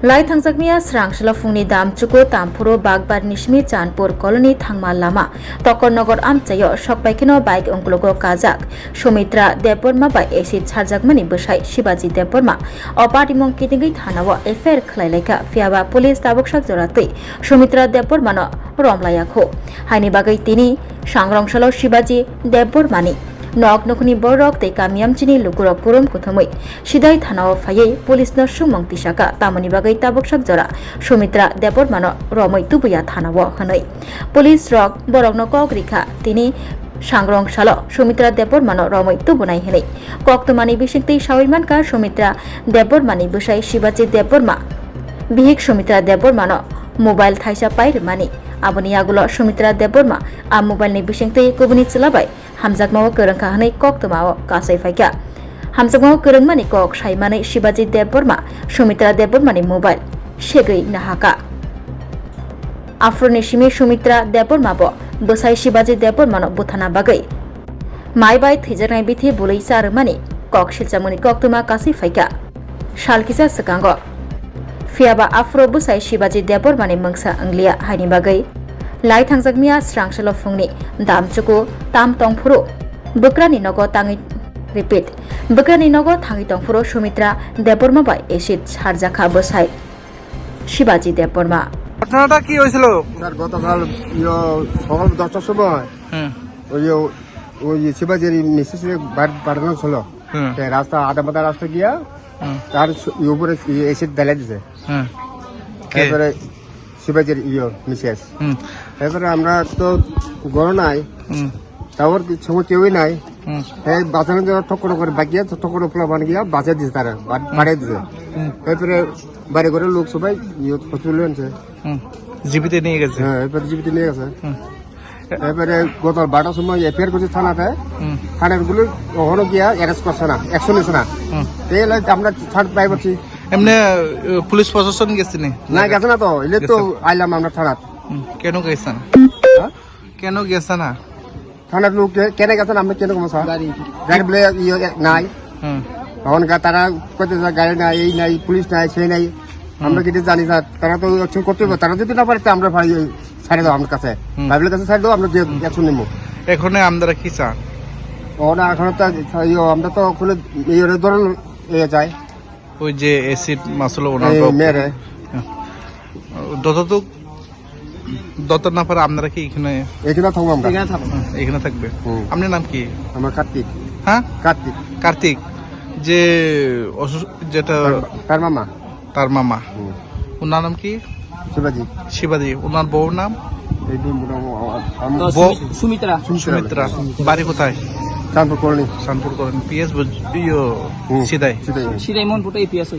Lai thangjakmia srangshala fungni damchuko tampuro bagbar nishmi Chanpur koloni thangma lama Tokornogor amchayo sokbaikeno bike ongklogo kajak Sumitra Deborma bai acid charjakmani bwsai Shibaji Deborma Opatimong kitingai thanao affair khlailaika fiaba police taboksak joratui Sumitra Deborma no romlayakho haini bagai tini sangrongshalo Shibaji Debormani Nok nokni borok tei kamiamchini lukurok kurum kuthumui sidai thanao phaiye police no sumong tisaka tamoni bagai taboksak jora Sumitra Debormano romoi tubuya thanao hanoi police rok borok no kokrikha tini sangrong salo Sumitra Debormano romoi tubunai henei koktomani bisingtei sawimanka Sumitra Debormani bwsai Shibaji Deborma bihik Sumitra Debormano mobile thaisa pairmani aboni agulo Sumitra Deborma a mobile ni bisingtei kubuni chalabai hamjakmao korongkha hanai koktomao kasai faika hamjakmao korongmani kok saimani Shibaji Deborma Sumitra Debormani mobile segei nahaka afroni simi Sumitra Deborma bo bwsai Shibaji Debormano buthana bagai maibai thijaknai bithi bulai sarmani kok silchamoni koktoma kasai faika salkisa sakango fiaba afro bwsai Shibaji Debormani mangsa anglia haini bagai lai thangjakmia srangsalo fungni damchuko tam tongphuru bukrani nogo tangi repeat bukrani nogo thangi tongphuru Sumitra Deborma bai acid charjakha bwsai Shibaji Deborma ঘটনাটা কি হয়েছিল sir গতকাল সকাল 10টার সময় ওই শিবাজির মিসেসের বাড়ানো ছিল রাস্তা আদামাদা রাস্তা গিয়া তার উপরে এসিড ঢেলে দিছে তারপরে শিবাজির মিসেস তারপরে আমরা তো গড় নাই তারপর সময় কেউই নাই বাঁচানোর জন্য ঠকর করে বাকিয়া ঠকর ফ্লাবান গিয়া বাঁচা দিছে তারা বাড়িয়ে দিছে তারপরে বাড়ি করে লোক সবাই হসপিটালে আনছে জীবিতে নিয়ে গেছে হ্যাঁ এরপরে জীবিত নিয়ে গেছে এরপরে গত 12টার সময় এফআইআর করছে থানাতে থানার গুলো ওখানে গিয়া অ্যারেস্ট করছে না অ্যাকশন নিচ্ছে না তাহলে আমরা ছাড় পাই পাচ্ছি এমনি পুলিশ প্রশাসন গেছে না গেছে না তো এলে তো আইলাম আমরা থানাত কেন গেছে না কেন গেছে না থানার লোক কেন গেছে না আমরা কেন কমা গাড়ি বলে নাই তখন তারা কইতে গাড়ি নাই এই নাই পুলিশ নাই সেই নাই আমরা কি জানি না তারা তো অ্যাকশন করতে হবে তারা যদি না পারে তো আমরা ছাড়ে দাও আমার কাছে ভাবলের কাছে ছাড়ে দাও আমরা অ্যাকশন নেবো এখন আমরা কি চান ওরা এখন তো আমরা তো ওখানে ধরুন যাই ওই যে অ্যাসিড মাসলো ওনার মেরে দত না পারে আপনারা কি এখানে থাকবো আমরা এখানে থাকবে আপনার নাম কি আমার কার্তিক হ্যাঁ কার্তিক কার্তিক যে যেটা তার মামা ওনার নাম কি শিবাজি শিবাজি ওনার বউর নাম সুমিত্রা বাড়ি কোথায় চাঁদপুর কলোনি শানপুর করেন পিএস সিদাই সিদাই মন পুটাই পিএস